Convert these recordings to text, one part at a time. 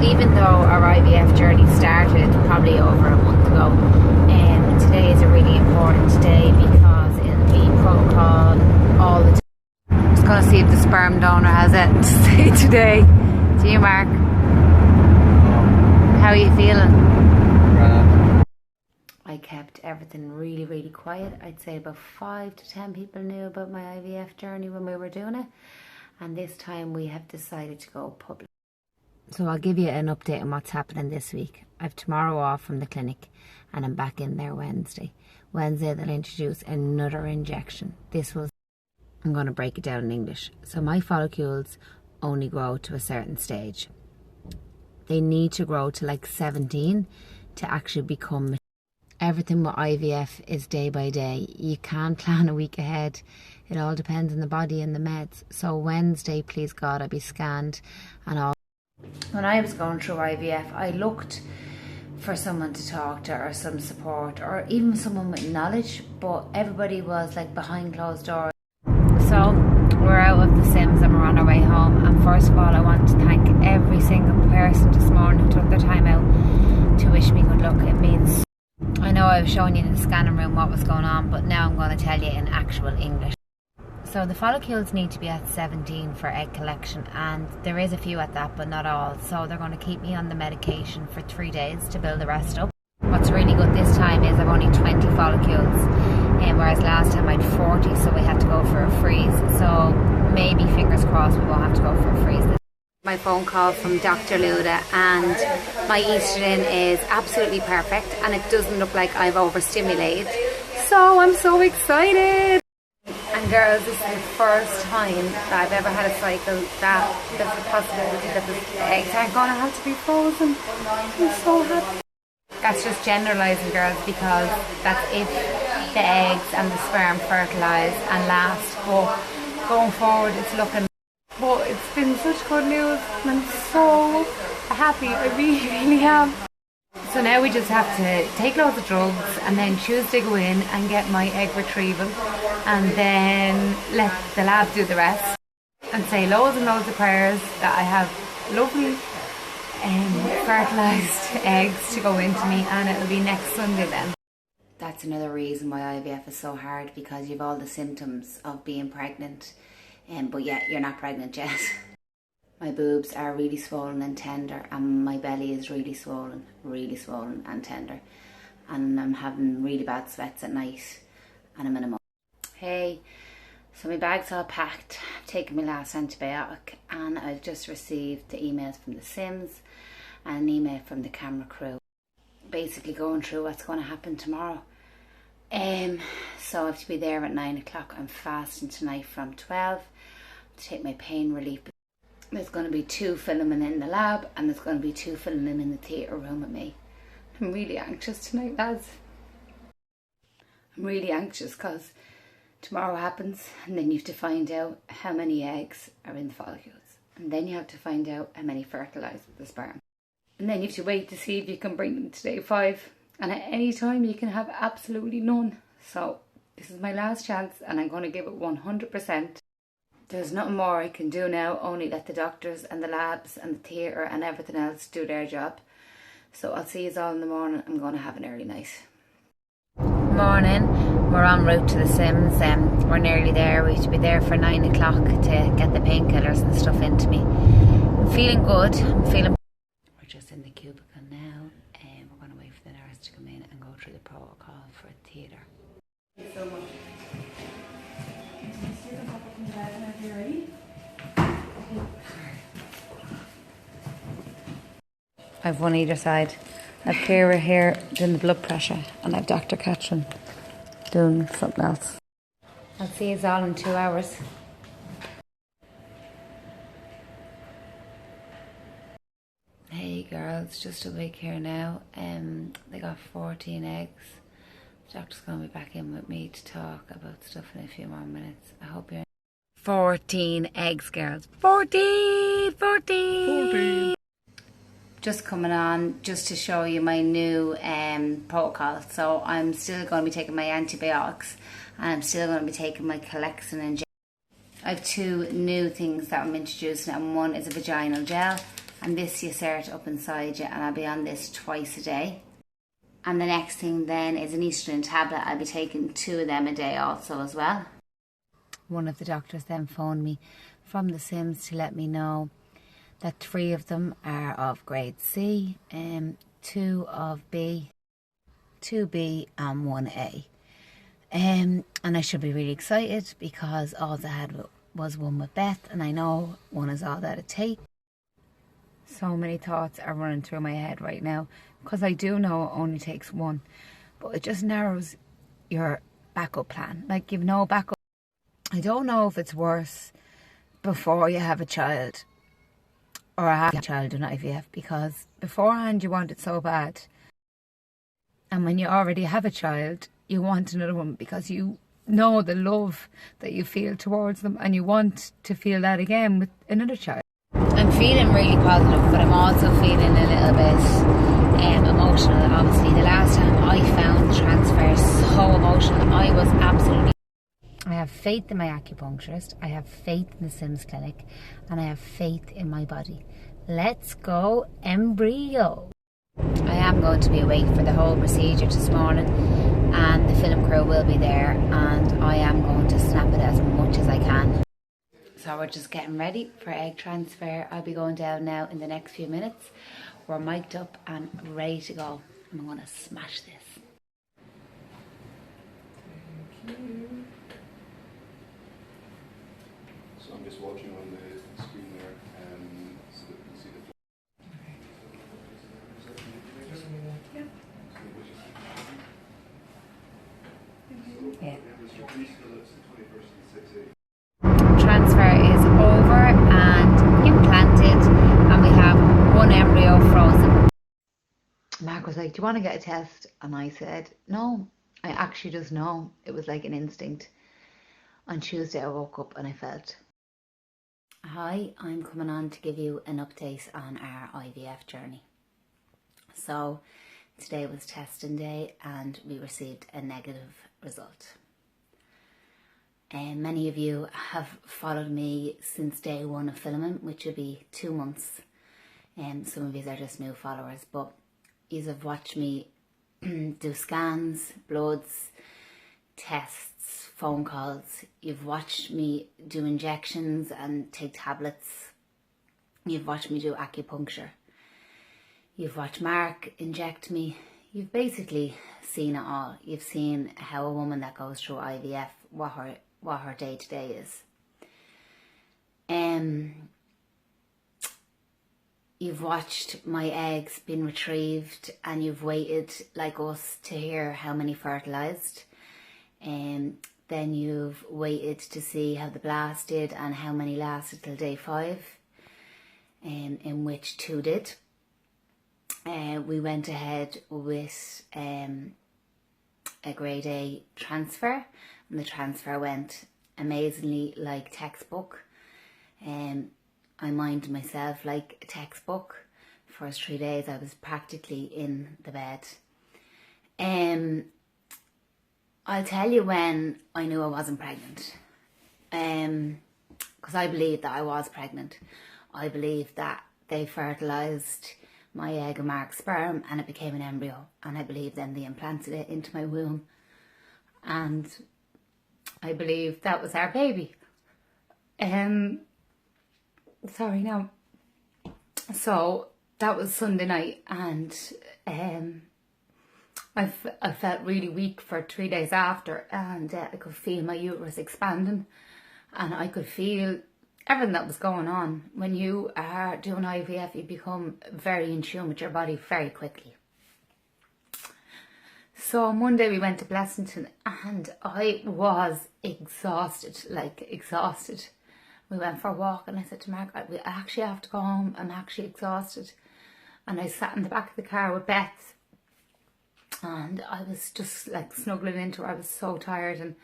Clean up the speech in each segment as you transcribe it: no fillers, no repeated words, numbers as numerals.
even though our IVF journey started probably over a month ago, today is a really important day because it'll be protocol all the time. I'm just going to see if the sperm donor has anything to say today. To you, Mark. How are you feeling? I kept everything really, really quiet. I'd say about 5 to 10 people knew about my IVF journey when we were doing it. And this time we have decided to go public. So I'll give you an update on what's happening this week. I've tomorrow off from the clinic and I'm back in there Wednesday. Wednesday they'll introduce another injection. I'm going to break it down in English. So my follicles only grow to a certain stage. They need to grow to like 17 to actually become mature. Everything with IVF is day by day. You can't plan a week ahead. It all depends on the body and the meds. So Wednesday, please God, I'll be scanned and all. When I was going through IVF, I looked for someone to talk to or some support or even someone with knowledge, but everybody was like behind closed doors. So we're out of the Sims and we're on our way home. And first of all, I want to thank every single person this morning who took their time out to wish me good luck. It means, I know I was showing you in the scanning room what was going on, but now I'm going to tell you in actual English. So the follicles need to be at 17 for egg collection, and there is a few at that, but not all. So they're going to keep me on the medication for 3 days to build the rest up. What's really good this time is I've only 20 follicles, whereas last time I had 40, so we had to go for a freeze. So maybe, fingers crossed, we won't have to go for a freeze. My phone call from Dr. Luda, and my estrogen is absolutely perfect and it doesn't look like I've overstimulated. So I'm so excited! And girls, this is the first time that I've ever had a cycle that there's a possibility that the eggs aren't going to have to be frozen. I'm so happy. That's just generalising, girls, because that's if the eggs and the sperm fertilise and last. But going forward, it's looking... But it's been such good news and I'm so happy. I really, really am. So now we just have to take loads of drugs and then Tuesday go in and get my egg retrieval and then let the lab do the rest and say loads and loads of prayers that I have lovely fertilised eggs to go into me, and it'll be next Sunday then. That's another reason why IVF is so hard, because you've all the symptoms of being pregnant, but yet you're not pregnant yet. My boobs are really swollen and tender, and my belly is really swollen and tender, and I'm having really bad sweats at night, and I'm in a mode. Hey, so my bag's all packed. I've taken my last antibiotic, and I've just received the emails from the Sims and an email from the camera crew, basically going through what's going to happen tomorrow. So I have to be there at 9 o'clock. I'm fasting tonight from 12 to take my pain relief. There's going to be 2 filming in the lab, and there's going to be 2 filming in the theatre room with me. I'm really anxious tonight, lads. I'm really anxious because tomorrow happens, and then you have to find out how many eggs are in the follicles, and then you have to find out how many fertilise the sperm, and then you have to wait to see if you can bring them to day 5, and at any time you can have absolutely none. So this is my last chance and I'm going to give it 100%. There's nothing more I can do now, only let the doctors and the labs and the theatre and everything else do their job. So I'll see you all in the morning. I'm going to have an early night. Morning, we're en route to the Sims. We're nearly there. We have to be there for 9 o'clock to get the painkillers and stuff into me. I'm feeling good. We're just in the cubicle now, and we're going to wait for the nurse to come in and go through the protocol for theatre. Thank you so much. I've one either side. I've Kira here doing the blood pressure, and I've Dr. Catherine doing something else. I'll see you all in 2 hours. Hey girls, just awake here now. They got 14 eggs. The doctor's going to be back in with me to talk about stuff in a few more minutes. I hope you're... 14 eggs, girls. 14! Just coming on just to show you my new protocol. So I'm still going to be taking my antibiotics, and I'm still going to be taking my Calexin injection. I have 2 new things that I'm introducing, and one is a vaginal gel And this you insert up inside you, and I'll be on this twice a day. And the next thing then is an estrogen tablet. I'll be taking 2 of them a day also as well. One of the doctors then phoned me from the Sims to let me know that 3 of them are of grade C, 2 of B, 2B and 1A. And I should be really excited because all I had was one with Beth, and I know one is all that it takes. So many thoughts are running through my head right now because I do know it only takes 1, but it just narrows your backup plan. Like, you've no backup. I don't know if it's worse before you have a child or after a child in IVF, because beforehand you want it so bad, and when you already have a child you want another one because you know the love that you feel towards them and you want to feel that again with another child. I'm feeling really positive, but I'm also feeling a little bit emotional. Obviously the last time I found the transfer so emotional, I was absolutely... I have faith in my acupuncturist, I have faith in the Sims clinic, and I have faith in my body. Let's go embryo. I am going to be awake for the whole procedure this morning, and the film crew will be there, and I am going to snap it as much as I can. So we're just getting ready for egg transfer. I'll be going down now in the next few minutes. We're mic'd up and ready to go. I'm going to smash this. Thank you. So I'm just watching on the screen there, so that you can see the... Yeah. Yeah. Transfer is over and implanted, and we have 1 embryo frozen. Mark was like, do you want to get a test? And I said, no, I actually just know. It was like an instinct. On Tuesday I woke up and I felt... Hi, I'm coming on to give you an update on our IVF journey. So today was testing day and we received a negative result. And many of you have followed me since day 1 of filming, which would be 2 months. And some of you are just new followers, but you have watched me do scans, bloods, tests, phone calls. You've watched me do injections and take tablets. You've watched me do acupuncture. You've watched Mark inject me. You've basically seen it all. You've seen how a woman that goes through IVF, what her day-to-day is. You've watched my eggs being retrieved, and you've waited like us to hear how many fertilised. Then you've waited to see how the blast did and how many lasted till day 5, in which 2 did. We went ahead with a grade A transfer, and the transfer went amazingly like textbook. I minded myself like a textbook. First 3 days I was practically in the bed. I'll tell you when I knew I wasn't pregnant, because I believed that I was pregnant. I believed that they fertilised my egg and Mark's sperm and it became an embryo, and I believe then they implanted it into my womb, and I believe that was our baby. Sorry now. So that was Sunday night, and I felt really weak for 3 days after, and I could feel my uterus expanding, and I could feel everything that was going on. When you are doing IVF, you become very in tune with your body very quickly. So on Monday we went to Blessington, and I was exhausted, like exhausted. We went for a walk, and I said to Mark, I actually have to go home, I'm actually exhausted. And I sat in the back of the car with Beth, and I was just like snuggling into her. I was so tired, and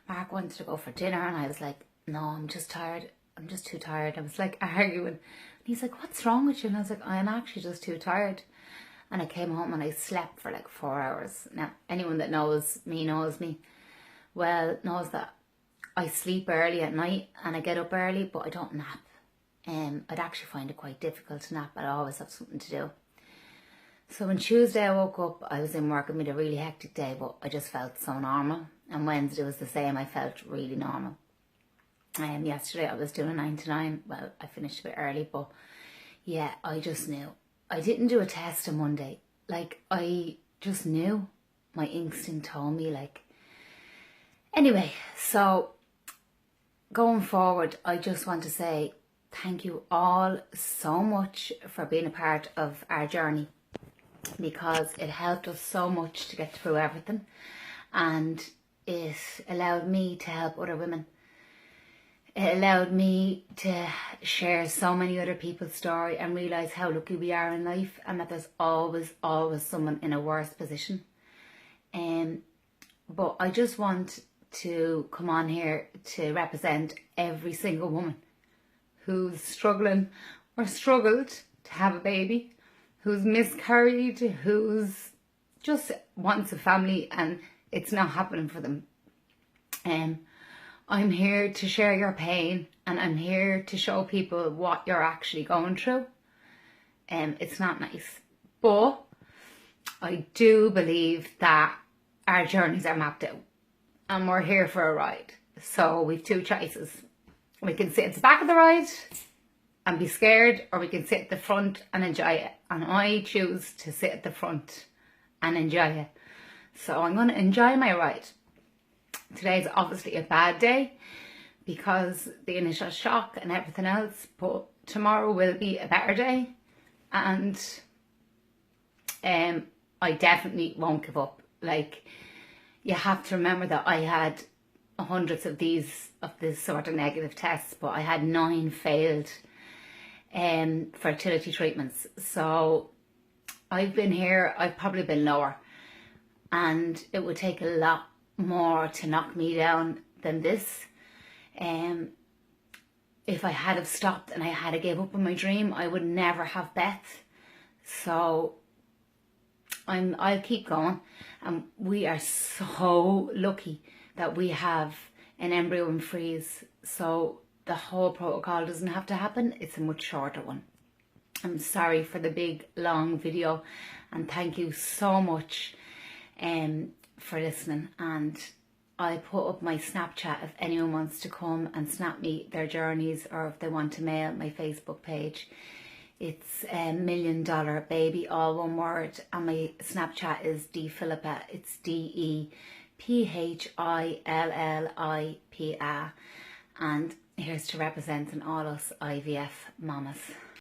Mark wanted to go for dinner, and I was like, no, I'm just tired. I'm just too tired. I was like arguing. And he's like, what's wrong with you? And I was like, I'm actually just too tired. And I came home and I slept for like 4 hours. Now, anyone that knows me well knows that I sleep early at night and I get up early, but I don't nap. I'd actually find it quite difficult to nap, but I always have something to do. So on Tuesday I woke up, I was in work, I made a really hectic day, but I just felt so normal. And Wednesday was the same, I felt really normal. Yesterday I was doing a 9 to 9, well, I finished a bit early, but yeah, I just knew. I didn't do a test on Monday, like I just knew, my instinct told me, like. Anyway, so going forward, I just want to say thank you all so much for being a part of our journey, because it helped us so much to get through everything, and it allowed me to help other women. It allowed me to share so many other people's story and realise how lucky we are in life, and that there's always someone in a worse position. But I just want to come on here to represent every single woman who's struggling or struggled to have a baby, who's miscarried, who's just wants a family and it's not happening for them. I'm here to share your pain, and I'm here to show people what you're actually going through. It's not nice, but I do believe that our journeys are mapped out and we're here for a ride. So we've two choices. We can sit at the back of the ride and be scared, or we can sit at the front and enjoy it. And I choose to sit at the front and enjoy it. So I'm going to enjoy my ride. Today's obviously a bad day because the initial shock and everything else, but tomorrow will be a better day, and I definitely won't give up. Like, you have to remember that I had hundreds of this sort of negative tests, but I had 9 failed fertility treatments. So I've been here, I've probably been lower, and it would take a lot more to knock me down than this. If I had have stopped and I had to give up on my dream, I would never have Beth. So I'll keep going, and we are so lucky that we have an embryo in freeze, so the whole protocol doesn't have to happen. It's a much shorter one. I'm sorry for the big long video, and thank you so much for listening. And I put up my Snapchat if anyone wants to come and snap me their journeys, or if they want to mail my Facebook page. It's $1 Million Baby, all one word, and my Snapchat is DPhillippa. It's DEPHILLIPA, and here's to representing all us IVF mamas.